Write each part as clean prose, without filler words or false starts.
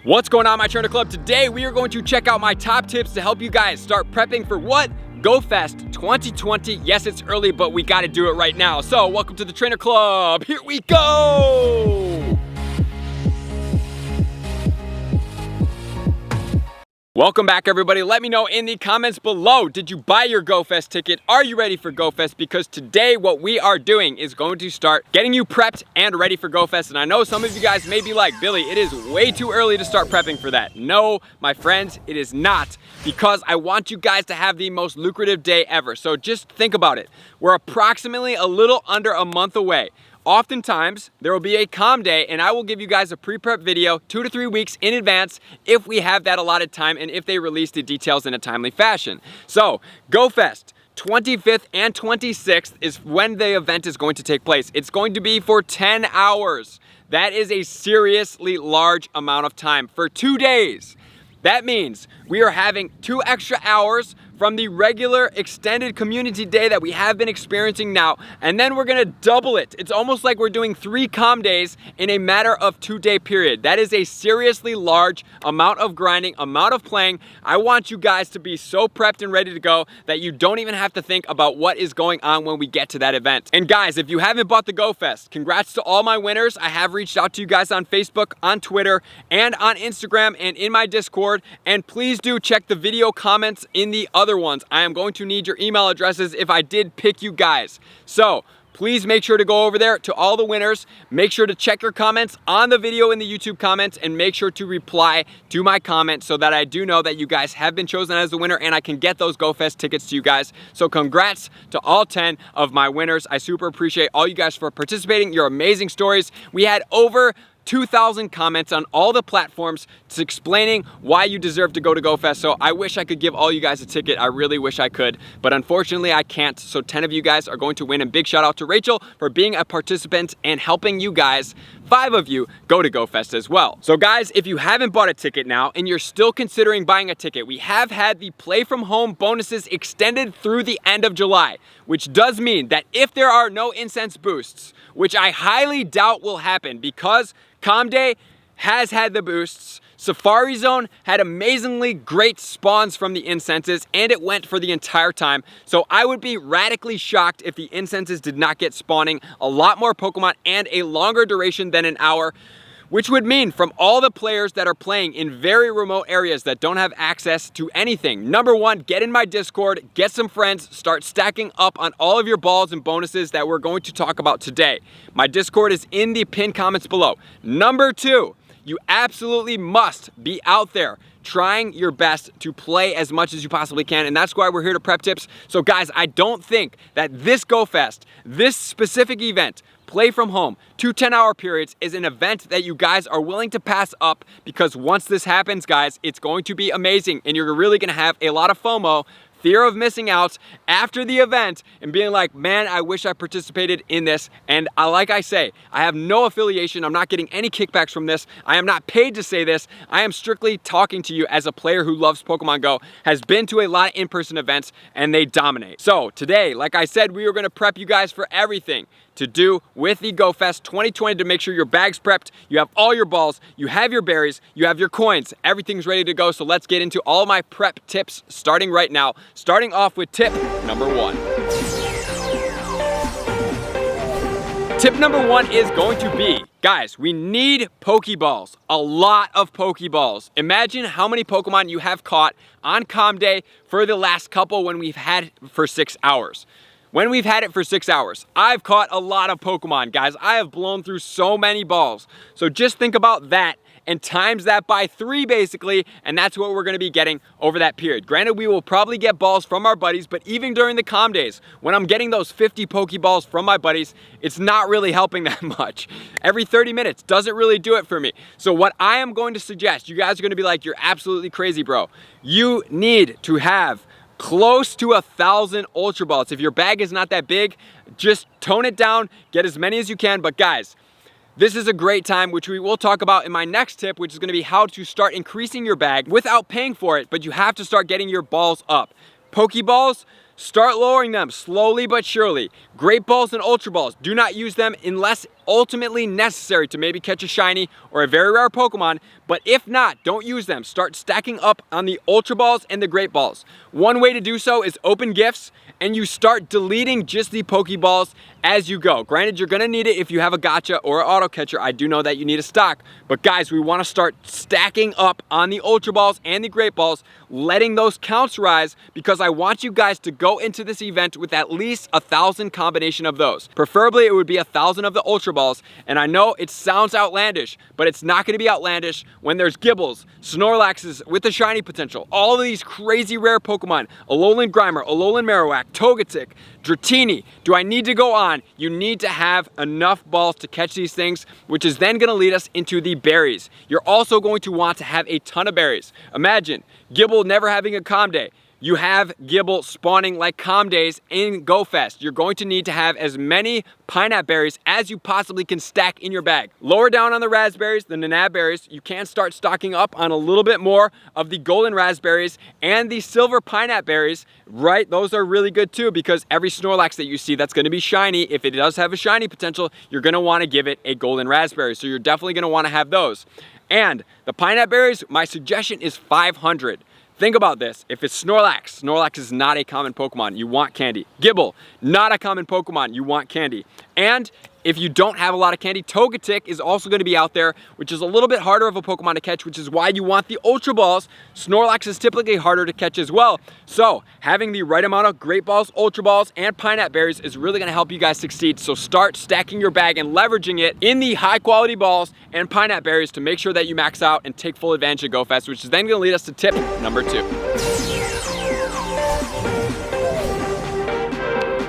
What's going on, my trainer club? Today we are going to check out my top tips to help you guys start prepping for what? GoFest 2020. Yes, it's early, but we got to do it right now. So welcome to the trainer club. Here we go. Welcome back, everybody. Let me know in the comments below, did you buy your GoFest ticket? Are you ready for GoFest? Because today what we are doing is going to start getting you prepped and ready for GoFest. And I know some of you guys may be like, Billy, it is way too early to start prepping for that. No, my friends, it is not, because I want you guys to have the most lucrative day ever. So just think about it. We're approximately a little under a month away. Oftentimes, there will be a calm day and I will give you guys a pre-prep video 2 to 3 weeks in advance if we have that allotted time and if they release the details in a timely fashion. So, GoFest 25th and 26th is when the event is going to take place. It's going to be for 10 hours. That is a seriously large amount of time for 2 days. That means we are having 2 extra hours from the regular extended community day that we have been experiencing now, and then we're gonna double it. It's almost like we're doing 3 calm days in a matter of 2-day period. That is a seriously large amount of grinding, amount of playing. I want you guys to be so prepped and ready to go that you don't even have to think about what is going on when we get to that event. And guys, if you haven't bought the GoFest, congrats to all my winners. I have reached out to you guys on Facebook, on Twitter, and on Instagram, and in my Discord. And please do check the video comments in the other ones. I am going to need your email addresses if I did pick you guys. So please make sure to go over there to all the winners. Make sure to check your comments on the video in the YouTube comments and make sure to reply to my comment so that I do know that you guys have been chosen as the winner and I can get those GoFest tickets to you guys. So congrats to all 10 of my winners. I super appreciate all you guys for participating. Your amazing stories. We had over 2,000 comments on all the platforms explaining why you deserve to go to GoFest. So I wish I could give all you guys a ticket. I really wish I could, but unfortunately I can't. So 10 of you guys are going to win, and big shout out to Rachel for being a participant and helping you guys, 5 of you, go to GoFest as well. So guys, if you haven't bought a ticket now and you're still considering buying a ticket, we have had the play from home bonuses extended through the end of July, which does mean that if there are no incense boosts, which I highly doubt will happen because Calm Day has had the boosts. Safari Zone had amazingly great spawns from the incenses and it went for the entire time. So I would be radically shocked if the incenses did not get spawning a lot more Pokemon and a longer duration than an hour, which would mean from all the players that are playing in very remote areas that don't have access to anything. Number 1, get in my Discord, get some friends, start stacking up on all of your balls and bonuses that we're going to talk about today. My Discord is in the pinned comments below. Number 2, you absolutely must be out there trying your best to play as much as you possibly can, and that's why we're here to prep tips. So guys, I don't think that this GoFest, this specific event, play from home, 2 10-hour periods, is an event that you guys are willing to pass up, because once this happens, guys, it's going to be amazing and you're really gonna have a lot of FOMO, fear of missing out after the event and being like, man, I wish I participated in this. And like I say, I have no affiliation. I'm not getting any kickbacks from this. I am not paid to say this. I am strictly talking to you as a player who loves Pokemon Go, has been to a lot of in-person events, and they dominate. So today, like I said, we are gonna prep you guys for everything to do with the GoFest 2020 to make sure your bag's prepped, you have all your balls, you have your berries, you have your coins, everything's ready to go. So let's get into all my prep tips starting right now. Starting off with tip number 1. Tip number 1 is going to be, guys, we need Pokeballs, a lot of Pokeballs. Imagine how many Pokemon you have caught on Calm Day for the last couple when we've had it for 6 hours. When we've had it for 6 hours, I've caught a lot of Pokemon, guys. I have blown through so many balls. So just think about that and times that by 3 basically, and that's what we're gonna be getting over that period. Granted, we will probably get balls from our buddies, but even during the calm days, when I'm getting those 50 Pokeballs from my buddies, it's not really helping that much. Every 30 minutes doesn't really do it for me. So what I am going to suggest, you guys are gonna be like, you're absolutely crazy, bro. You need to have close to 1,000 Ultra Balls. If your bag is not that big, just tone it down, get as many as you can. But guys, this is a great time, which we will talk about in my next tip, which is gonna be how to start increasing your bag without paying for it, but you have to start getting your balls up. Pokeballs, start lowering them slowly but surely. Great Balls and Ultra Balls, do not use them unless ultimately necessary to maybe catch a shiny or a very rare Pokemon, But if not, don't use them. Start stacking up on the Ultra Balls and the Great Balls. One way to do so is open gifts, and you start deleting just the Pokeballs as you go. Granted, you're gonna need it if you have a gacha or an auto catcher. I do know that you need a stock, but guys, we wanna start stacking up on the Ultra Balls and the Great Balls, letting those counts rise, because I want you guys to go into this event with at least 1,000 combination of those. Preferably, it would be 1,000 of the Ultra Balls, and I know it sounds outlandish, but it's not gonna be outlandish when there's Gibbles, Snorlaxes with the shiny potential, all of these crazy rare Pokemon, Alolan Grimer, Alolan Marowak, Togetic, Dratini. Do I need to go on? You need to have enough balls to catch these things, which is then gonna lead us into the berries. You're also going to want to have a ton of berries. Imagine Gibble never having a calm day. You have Gibble spawning like calm days in GoFest. You're going to need to have as many pineapple berries as you possibly can stack in your bag. Lower down on the raspberries, the Nanab berries, you can start stocking up on a little bit more of the golden raspberries and the silver pineapple berries, right? Those are really good too, because every Snorlax that you see that's gonna be shiny, if it does have a shiny potential, you're gonna wanna give it a golden raspberry. So you're definitely gonna wanna have those. And the pineapple berries, my suggestion is 500. Think about this. If it's Snorlax, Snorlax is not a common Pokemon. You want candy. Gibble, not a common Pokemon. You want candy. And if you don't have a lot of candy, Togetic is also going to be out there, which is a little bit harder of a Pokemon to catch, which is why you want the Ultra Balls. Snorlax is typically harder to catch as well. So having the right amount of Great Balls, Ultra Balls, and Pineapple Berries is really going to help you guys succeed. So start stacking your bag and leveraging it in the high quality balls and Pineapple Berries to make sure that you max out and take full advantage of GoFest, which is then going to lead us to tip number 2.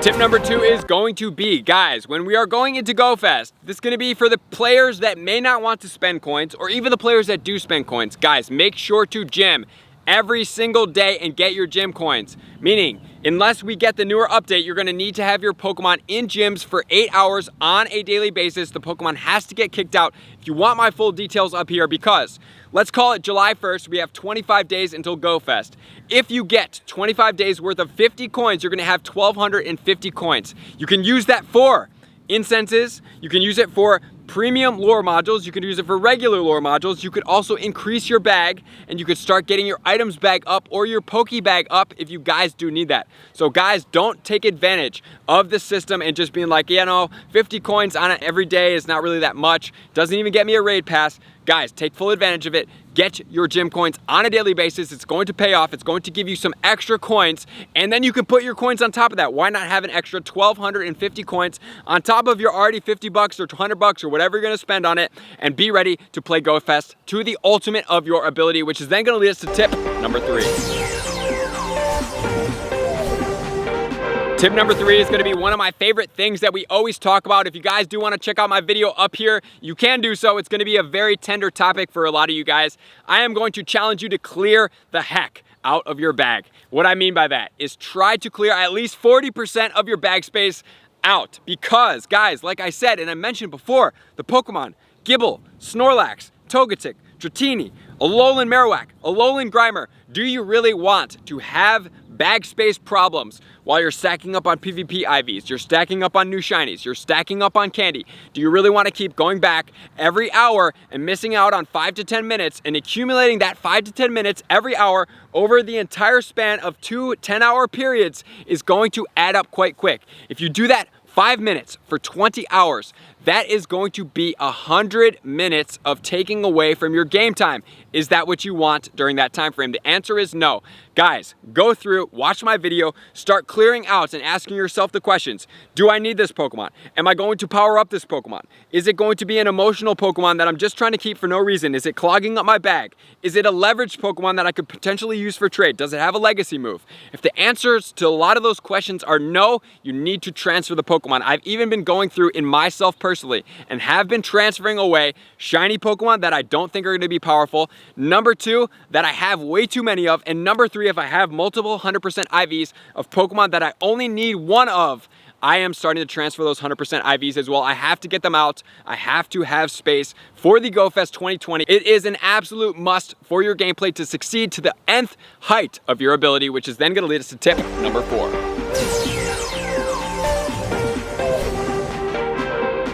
Tip number 2 is going to be, guys, when we are going into GoFest, this is going to be for the players that may not want to spend coins, or even the players that do spend coins. Guys, make sure to gym every single day and get your gym coins. Meaning, unless we get the newer update, you're gonna need to have your Pokemon in gyms for 8 hours on a daily basis. The Pokemon has to get kicked out. If you want my full details up here, because let's call it July 1st, we have 25 days until GoFest. If you get 25 days worth of 50 coins, you're gonna have 1,250 coins. You can use that for incenses, you can use it for premium lure modules, you can use it for regular lure modules. You could also increase your bag, and you could start getting your items bag up or your Poke bag up if you guys do need that. So guys, don't take advantage of the system and just being like, you know, 50 coins on it every day is not really that much, doesn't even get me a raid pass. Guys, take full advantage of it. Get your gym coins on a daily basis. It's going to pay off. It's going to give you some extra coins, and then you can put your coins on top of that. Why not have an extra 1,250 coins on top of your already 50 bucks or 100 bucks or whatever you're gonna spend on it, and be ready to play GoFest to the ultimate of your ability, which is then gonna lead us to tip number 3. Tip number 3 is gonna be one of my favorite things that we always talk about. If you guys do wanna check out my video up here, you can do so. It's gonna be a very tender topic for a lot of you guys. I am going to challenge you to clear the heck out of your bag. What I mean by that is try to clear at least 40% of your bag space out, because guys, like I said, and I mentioned before, the Pokemon, Gibble, Snorlax, Togetic, Dratini, Alolan Marowak, Alolan Grimer, do you really want to have bag space problems while you're stacking up on PvP IVs, you're stacking up on new shinies, you're stacking up on candy? Do you really want to keep going back every hour and missing out on 5 to 10 minutes and accumulating that 5 to 10 minutes every hour over the entire span of 2 10-hour periods is going to add up quite quick. If you do that 5 minutes for 20 hours, that is going to be 100 minutes of taking away from your game time. Is that what you want during that time frame? The answer is no. Guys, go through, watch my video, start clearing out and asking yourself the questions. Do I need this Pokemon? Am I going to power up this Pokemon? Is it going to be an emotional Pokemon that I'm just trying to keep for no reason? Is it clogging up my bag? Is it a leveraged Pokemon that I could potentially use for trade? Does it have a legacy move? If the answers to a lot of those questions are no, you need to transfer the Pokemon. I've even been going through in myself personally and have been transferring away shiny Pokemon that I don't think are going to be powerful. Number 2, that I have way too many of. And number 3, if I have multiple 100% IVs of Pokemon that I only need one of, I am starting to transfer those 100% IVs as well. I have to get them out. I have to have space for the GoFest 2020. It is an absolute must for your gameplay to succeed to the nth height of your ability, which is then going to lead us to tip number 4.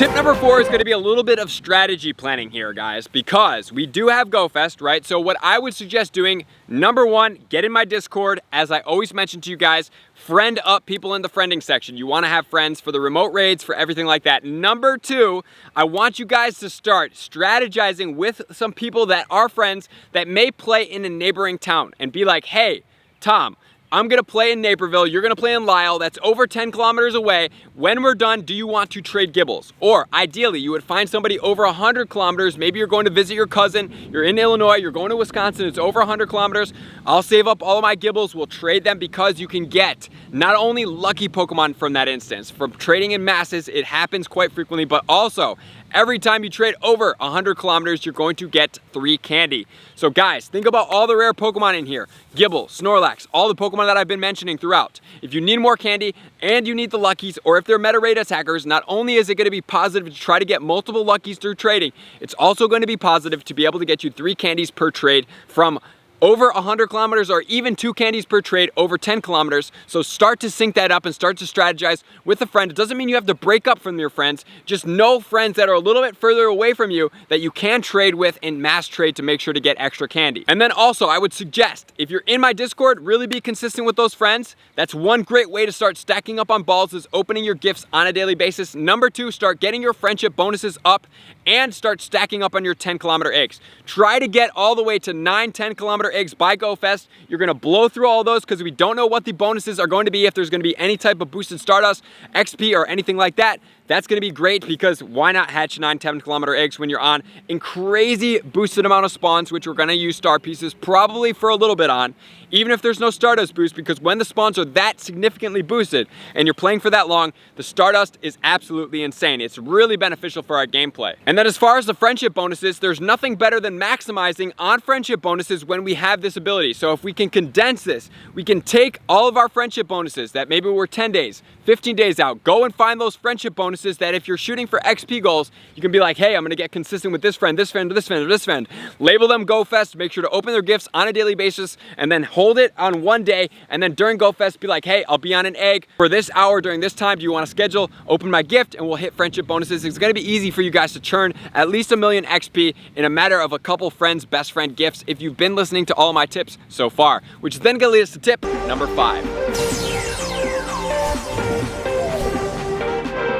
Tip number 4 is going to be a little bit of strategy planning here, guys, because we do have GoFest, right? So what I would suggest doing, number 1, get in my Discord. As I always mention to you guys, friend up people in the friending section. You want to have friends for the remote raids, for everything like that. Number 2, I want you guys to start strategizing with some people that are friends that may play in a neighboring town and be like, hey, Tom, I'm gonna play in Naperville, you're gonna play in Lisle, that's over 10 kilometers away. When we're done, do you want to trade Gibbles? Or ideally, you would find somebody over 100 kilometers, maybe you're going to visit your cousin, you're in Illinois, you're going to Wisconsin, it's over 100 kilometers. I'll save up all of my Gibbles, we'll trade them because you can get not only lucky Pokemon from that instance, from trading in masses, it happens quite frequently, but also, every time you trade over 100 kilometers, you're going to get 3 candy. So guys, think about all the rare Pokemon in here. Gible, Snorlax, all the Pokemon that I've been mentioning throughout. If you need more candy and you need the luckies, or if they're meta raid attackers, not only is it going to be positive to try to get multiple luckies through trading, it's also going to be positive to be able to get you 3 candies per trade from over 100 kilometers, or even 2 candies per trade over 10 kilometers. So start to sync that up and start to strategize with a friend. It doesn't mean you have to break up from your friends. Just know friends that are a little bit further away from you that you can trade with in mass trade to make sure to get extra candy. And then also, I would suggest, if you're in my Discord, really be consistent with those friends. That's one great way to start stacking up on balls, is opening your gifts on a daily basis. Number 2, start getting your friendship bonuses up and start stacking up on your 10-kilometer eggs. Try to get all the way to 9, 10-kilometer eggs by GoFest. You're gonna blow through all those because we don't know what the bonuses are going to be, if there's gonna be any type of boosted Stardust, XP, or anything like that. That's gonna be great, because why not hatch 9, 10-kilometer eggs when you're on in crazy boosted amount of spawns, which we're gonna use star pieces probably for a little bit on, even if there's no Stardust boost, because when the spawns are that significantly boosted and you're playing for that long, the Stardust is absolutely insane. It's really beneficial for our gameplay. And then as far as the friendship bonuses, there's nothing better than maximizing on friendship bonuses when we have this ability. So if we can condense this, we can take all of our friendship bonuses that maybe were 10 days, 15 days out, go and find those friendship bonuses that if you're shooting for XP goals, you can be like, hey, I'm gonna get consistent with this friend, this friend, this friend, this friend. Label them GoFest, make sure to open their gifts on a daily basis, and then hold it on one day, and then during GoFest, be like, hey, I'll be on an egg for this hour during this time. Do you wanna schedule? Open my gift, and we'll hit friendship bonuses. It's gonna be easy for you guys to churn at least 1 million XP in a matter of a couple friends' best friend gifts if you've been listening to all of my tips so far, which is then gonna lead us to tip number 5.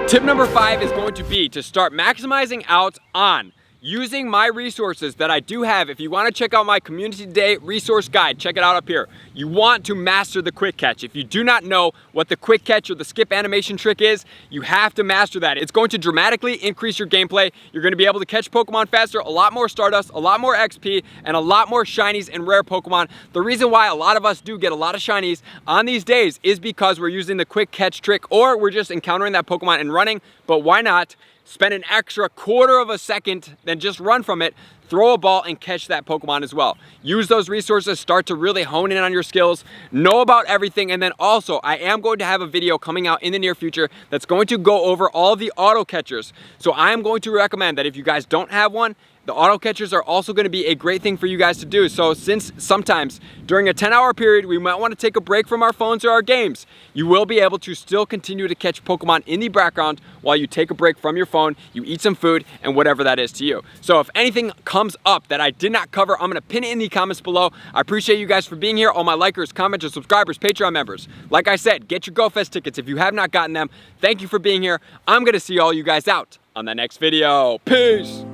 Tip number 5 is going to be to start maximizing out on using my resources that I do have. If you want to check out my Community Day resource guide, check it out up here. You want to master the quick catch. If you do not know what the quick catch or the skip animation trick is, you have to master that. It's going to dramatically increase your gameplay. You're going to be able to catch Pokemon faster, a lot more Stardust, a lot more XP, and a lot more shinies and rare Pokemon. The reason why a lot of us do get a lot of shinies on these days is because we're using the quick catch trick, or we're just encountering that Pokemon and running. But why not spend an extra quarter of a second, then just run from it, throw a ball, and catch that Pokemon as well. Use those resources, start to really hone in on your skills, know about everything, and then also, I am going to have a video coming out in the near future that's going to go over all the auto catchers. So I am going to recommend that if you guys don't have one, the auto catchers are also going to be a great thing for you guys to do. So since sometimes during a 10-hour period, we might want to take a break from our phones or our games, you will be able to still continue to catch Pokemon in the background while you take a break from your phone, you eat some food, and whatever that is to you. So if anything comes up that I did not cover, I'm going to pin it in the comments below. I appreciate you guys for being here, all my likers, commenters, subscribers, Patreon members. Like I said, get your GoFest tickets if you have not gotten them. Thank you for being here. I'm going to see all you guys out on the next video. Peace!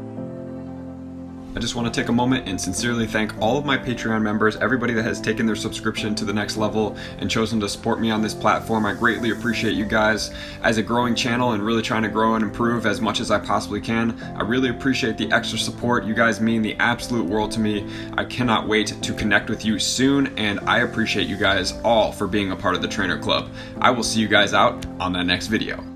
I just want to take a moment and sincerely thank all of my Patreon members, everybody that has taken their subscription to the next level and chosen to support me on this platform. I greatly appreciate you guys. As a growing channel and really trying to grow and improve as much as I possibly can, I really appreciate the extra support. You guys mean the absolute world to me. I cannot wait to connect with you soon, and I appreciate you guys all for being a part of the Trainer Club. I will see you guys out on the next video.